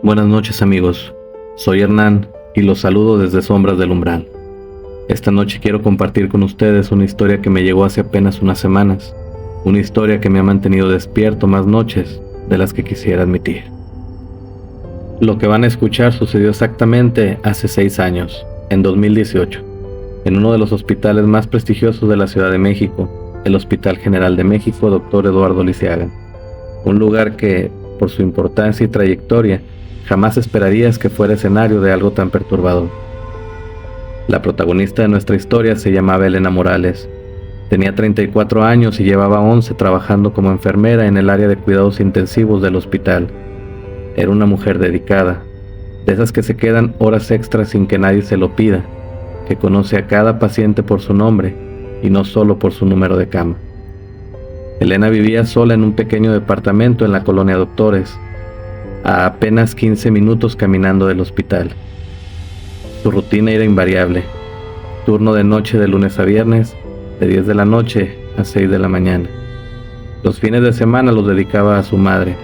Buenas noches amigos, soy Hernán y los saludo desde Sombras del Umbral. Esta noche quiero compartir con ustedes una historia que me llegó hace apenas unas semanas, una historia que me ha mantenido despierto más noches de las que quisiera admitir. Lo que van a escuchar sucedió exactamente hace 6 años, en 2018, en uno de los hospitales más prestigiosos de la Ciudad de México, el Hospital General de México Dr. Eduardo Lisiaga, un lugar que, por su importancia y trayectoria, jamás esperarías que fuera escenario de algo tan perturbador. La protagonista de nuestra historia se llamaba Elena Morales. Tenía 34 años y llevaba 11 trabajando como enfermera en el área de cuidados intensivos del hospital. Era una mujer dedicada, de esas que se quedan horas extras sin que nadie se lo pida, que conoce a cada paciente por su nombre y no solo por su número de cama. Elena vivía sola en un pequeño departamento en la colonia Doctores, a apenas 15 minutos caminando del hospital. Su rutina era invariable: turno de noche de lunes a viernes, de 10 de la noche a 6 de la mañana. Los fines de semana los dedicaba a su madre,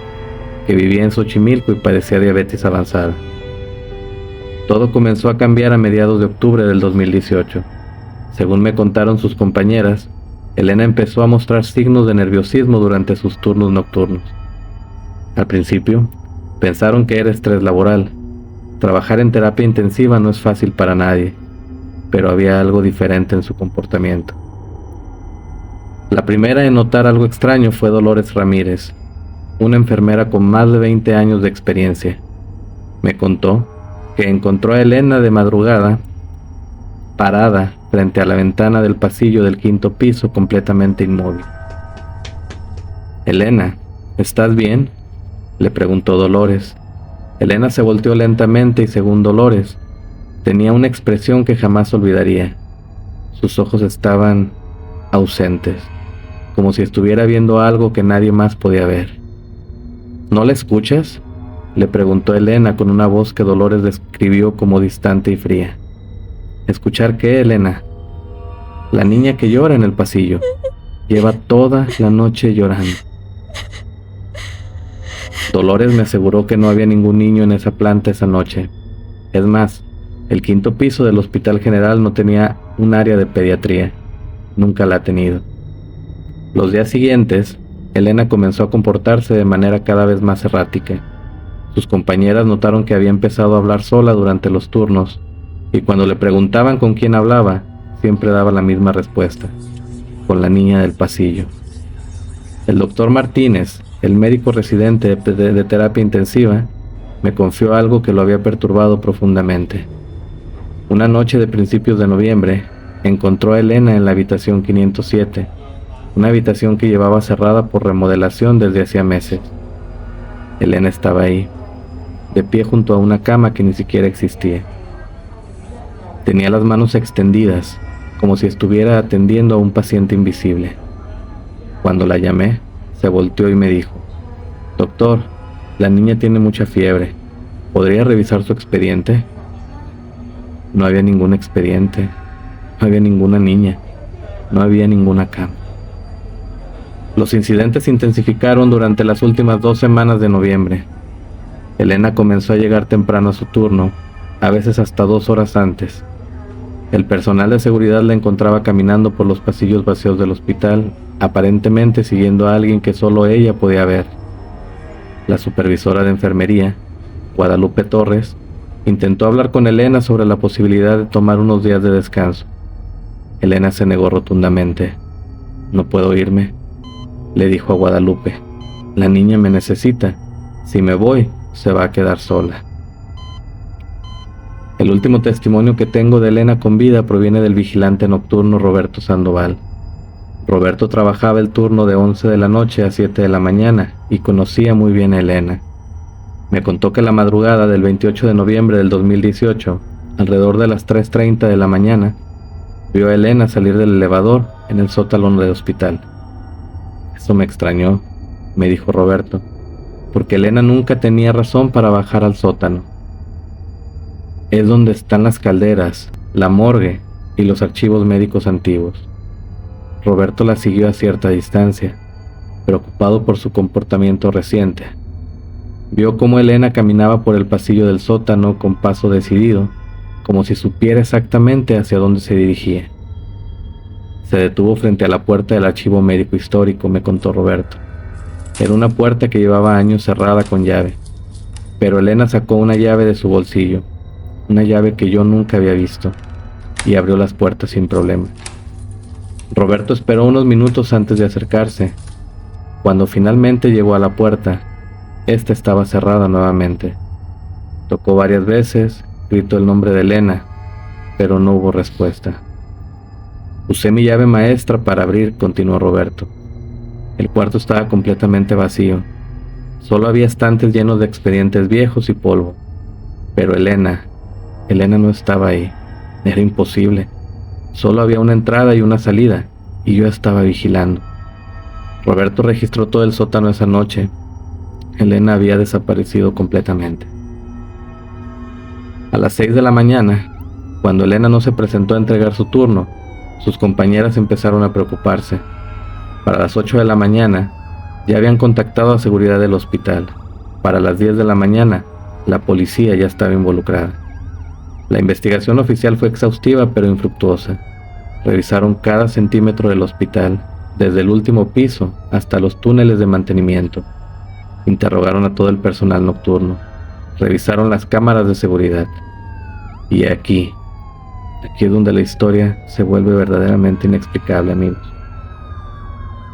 que vivía en Xochimilco y padecía diabetes avanzada. Todo comenzó a cambiar a mediados de octubre del 2018. Según me contaron sus compañeras, Elena empezó a mostrar signos de nerviosismo durante sus turnos nocturnos. Al principio, pensaron que era estrés laboral. Trabajar en terapia intensiva no es fácil para nadie, pero había algo diferente en su comportamiento. La primera en notar algo extraño fue Dolores Ramírez, una enfermera con más de 20 años de experiencia. Me contó que encontró a Elena de madrugada, parada frente a la ventana del pasillo del 5º piso, completamente inmóvil. «Elena, ¿estás bien?», le preguntó Dolores. Elena se volteó lentamente y, según Dolores, tenía una expresión que jamás olvidaría. Sus ojos estaban ausentes, como si estuviera viendo algo que nadie más podía ver. «¿No la escuchas?», le preguntó Elena con una voz que Dolores describió como distante y fría. «¿Escuchar qué, Elena?». «La niña que llora en el pasillo. Lleva toda la noche llorando». Dolores me aseguró que no había ningún niño en esa planta esa noche. Es más, el 5º piso del Hospital General no tenía un área de pediatría. Nunca la ha tenido. Los días siguientes, Elena comenzó a comportarse de manera cada vez más errática. Sus compañeras notaron que había empezado a hablar sola durante los turnos, y cuando le preguntaban con quién hablaba, siempre daba la misma respuesta: con la niña del pasillo. El doctor Martínez, el médico residente de terapia intensiva, me confió algo que lo había perturbado profundamente. Una noche de principios de noviembre, encontró a Elena en la habitación 507, una habitación que llevaba cerrada por remodelación desde hacía meses. Elena estaba ahí, de pie junto a una cama que ni siquiera existía. Tenía las manos extendidas, como si estuviera atendiendo a un paciente invisible. Cuando la llamé, se volteó y me dijo: «Doctor, la niña tiene mucha fiebre. ¿Podría revisar su expediente?». No había ningún expediente, no había ninguna niña, no había ninguna cama. Los incidentes se intensificaron durante las últimas 2 semanas de noviembre. Elena comenzó a llegar temprano a su turno, a veces hasta 2 horas antes. El personal de seguridad la encontraba caminando por los pasillos vacíos del hospital, aparentemente siguiendo a alguien que solo ella podía ver. La supervisora de enfermería, Guadalupe Torres, intentó hablar con Elena sobre la posibilidad de tomar unos días de descanso. Elena se negó rotundamente. «No puedo irme», le dijo a Guadalupe. «La niña me necesita. Si me voy, se va a quedar sola». El último testimonio que tengo de Elena con vida proviene del vigilante nocturno Roberto Sandoval. Roberto trabajaba el turno de 11 de la noche a 7 de la mañana y conocía muy bien a Elena. Me contó que la madrugada del 28 de noviembre del 2018, alrededor de las 3:30 de la mañana, vio a Elena salir del elevador en el sótano del hospital. «Eso me extrañó», me dijo Roberto, «porque Elena nunca tenía razón para bajar al sótano. Es donde están las calderas, la morgue y los archivos médicos antiguos». Roberto la siguió a cierta distancia, preocupado por su comportamiento reciente. Vio cómo Elena caminaba por el pasillo del sótano con paso decidido, como si supiera exactamente hacia dónde se dirigía. Se detuvo frente a la puerta del archivo médico histórico, me contó Roberto. Era una puerta que llevaba años cerrada con llave, pero Elena sacó una llave de su bolsillo, una llave que yo nunca había visto, y abrió las puertas sin problema. Roberto esperó unos minutos antes de acercarse. Cuando finalmente llegó a la puerta, esta estaba cerrada nuevamente. Tocó varias veces, gritó el nombre de Elena, pero no hubo respuesta. Usé mi llave maestra para abrir, continuó Roberto. El cuarto estaba completamente vacío. Solo había estantes llenos de expedientes viejos y polvo. Pero Elena no estaba ahí. Era imposible. Solo había una entrada y una salida, y yo estaba vigilando. Roberto registró todo el sótano esa noche. Elena había desaparecido completamente. A las 6 de la mañana, cuando Elena no se presentó a entregar su turno, sus compañeras empezaron a preocuparse. Para las 8 de la mañana, ya habían contactado a seguridad del hospital. Para las 10 de la mañana, la policía ya estaba involucrada. La investigación oficial fue exhaustiva pero infructuosa. Revisaron cada centímetro del hospital, desde el último piso hasta los túneles de mantenimiento. Interrogaron a todo el personal nocturno. Revisaron las cámaras de seguridad. Y aquí es donde la historia se vuelve verdaderamente inexplicable, amigos.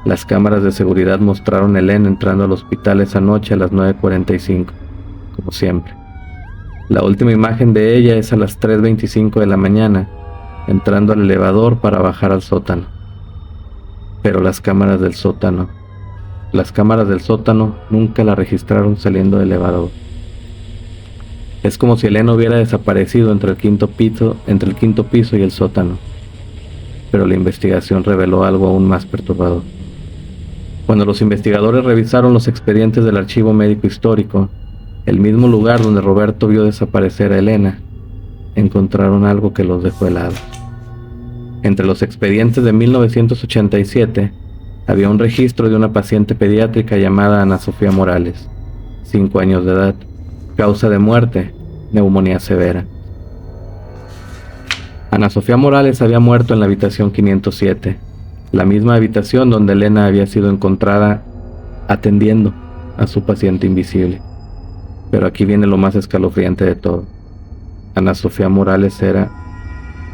Las cámaras de seguridad mostraron a Elena entrando al hospital esa noche a las 9:45, como siempre. La última imagen de ella es a las 3:25 de la mañana, entrando al elevador para bajar al sótano. Pero las cámaras del sótano nunca la registraron saliendo del elevador. Es como si Elena hubiera desaparecido entre el quinto piso y el sótano. Pero la investigación reveló algo aún más perturbador. Cuando los investigadores revisaron los expedientes del archivo médico histórico, el mismo lugar donde Roberto vio desaparecer a Elena, encontraron algo que los dejó helados. Entre los expedientes de 1987, había un registro de una paciente pediátrica llamada Ana Sofía Morales, 5 años de edad, causa de muerte, neumonía severa. Ana Sofía Morales había muerto en la habitación 507, la misma habitación donde Elena había sido encontrada atendiendo a su paciente invisible. Pero aquí viene lo más escalofriante de todo. Ana Sofía Morales era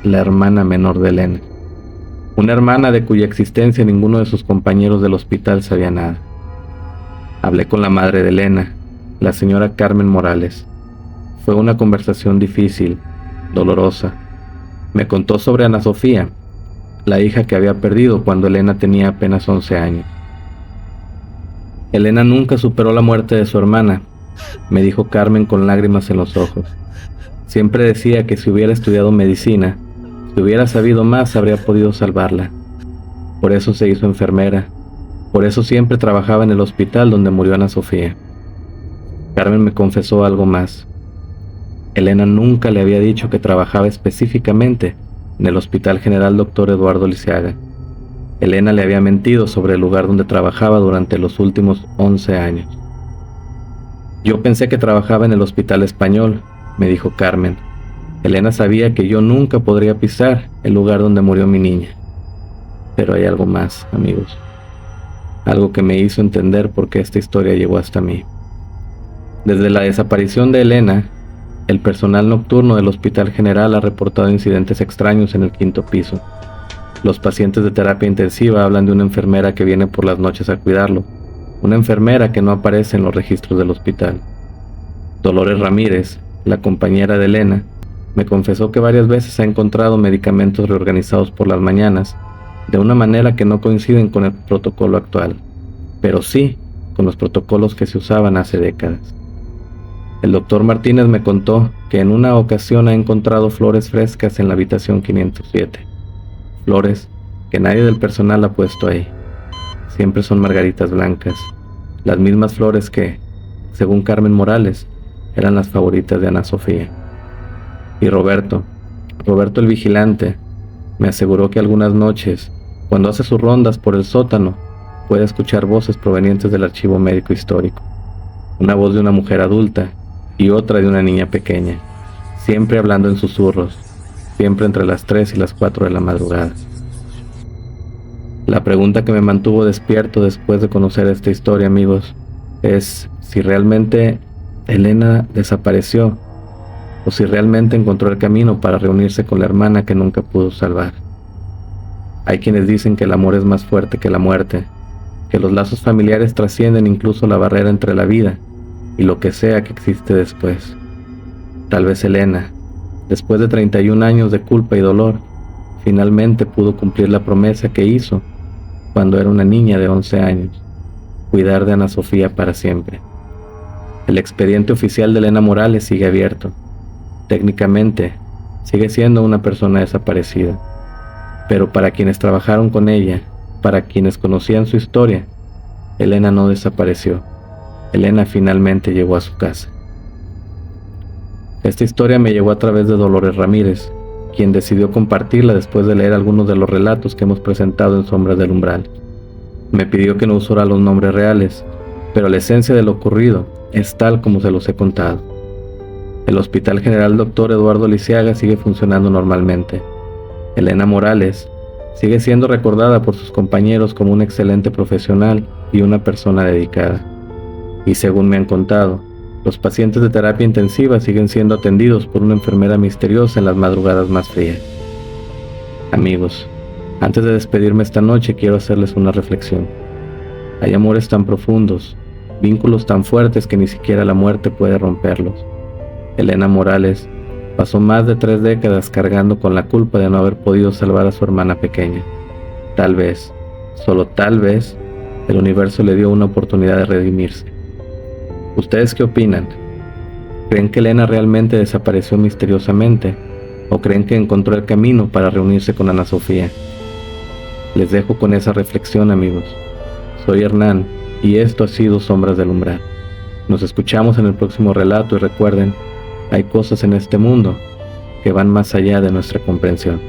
la hermana menor de Elena. Una hermana de cuya existencia ninguno de sus compañeros del hospital sabía nada. Hablé con la madre de Elena, la señora Carmen Morales. Fue una conversación difícil, dolorosa. Me contó sobre Ana Sofía, la hija que había perdido cuando Elena tenía apenas 11 años. Elena nunca superó la muerte de su hermana, me dijo Carmen con lágrimas en los ojos. Siempre decía que si hubiera estudiado medicina, si hubiera sabido más, habría podido salvarla. Por eso se hizo enfermera. Por eso siempre trabajaba en el hospital donde murió Ana Sofía. Carmen me confesó algo más. Elena nunca le había dicho que trabajaba específicamente en el Hospital General Dr. Eduardo Lisiaga. Elena le había mentido sobre el lugar donde trabajaba durante los últimos 11 años. Yo pensé que trabajaba en el Hospital Español, me dijo Carmen. Elena sabía que yo nunca podría pisar el lugar donde murió mi niña. Pero hay algo más, amigos. Algo que me hizo entender por qué esta historia llegó hasta mí. Desde la desaparición de Elena, el personal nocturno del Hospital General ha reportado incidentes extraños en el 5º piso. Los pacientes de terapia intensiva hablan de una enfermera que viene por las noches a cuidarlo, una enfermera que no aparece en los registros del hospital. Dolores Ramírez, la compañera de Elena, me confesó que varias veces ha encontrado medicamentos reorganizados por las mañanas, de una manera que no coinciden con el protocolo actual, pero sí con los protocolos que se usaban hace décadas. El doctor Martínez me contó que en una ocasión ha encontrado flores frescas en la habitación 507. Flores que nadie del personal ha puesto ahí. Siempre son margaritas blancas, las mismas flores que, según Carmen Morales, eran las favoritas de Ana Sofía. Y Roberto el vigilante, me aseguró que algunas noches, cuando hace sus rondas por el sótano, puede escuchar voces provenientes del archivo médico histórico. una voz de una mujer adulta y otra de una niña pequeña, siempre hablando en susurros, siempre entre las 3 y las 4 de la madrugada. La pregunta que me mantuvo despierto después de conocer esta historia, amigos, es si realmente Elena desapareció o si realmente encontró el camino para reunirse con la hermana que nunca pudo salvar. Hay quienes dicen que el amor es más fuerte que la muerte, que los lazos familiares trascienden incluso la barrera entre la vida y lo que sea que existe después. Tal vez Elena, después de 31 años de culpa y dolor, finalmente pudo cumplir la promesa que hizo cuando era una niña de 11 años, cuidar de Ana Sofía para siempre. El expediente oficial de Elena Morales sigue abierto. Técnicamente, sigue siendo una persona desaparecida. Pero para quienes trabajaron con ella, para quienes conocían su historia, Elena no desapareció. Elena finalmente llegó a su casa. Esta historia me llegó a través de Dolores Ramírez, quien decidió compartirla después de leer algunos de los relatos que hemos presentado en Sombras del Umbral. Me pidió que no usara los nombres reales, pero la esencia de lo ocurrido es tal como se los he contado. El Hospital General Dr. Eduardo Lisiaga sigue funcionando normalmente. Elena Morales sigue siendo recordada por sus compañeros como una excelente profesional y una persona dedicada. Y según me han contado, los pacientes de terapia intensiva siguen siendo atendidos por una enfermera misteriosa en las madrugadas más frías. Amigos, antes de despedirme esta noche quiero hacerles una reflexión. Hay amores tan profundos, vínculos tan fuertes que ni siquiera la muerte puede romperlos. Elena Morales pasó más de 3 décadas cargando con la culpa de no haber podido salvar a su hermana pequeña. Tal vez, solo tal vez, el universo le dio una oportunidad de redimirse. ¿Ustedes qué opinan? ¿Creen que Elena realmente desapareció misteriosamente? ¿O creen que encontró el camino para reunirse con Ana Sofía? Les dejo con esa reflexión, amigos. Soy Hernán y esto ha sido Sombras del Umbral. Nos escuchamos en el próximo relato y recuerden, hay cosas en este mundo que van más allá de nuestra comprensión.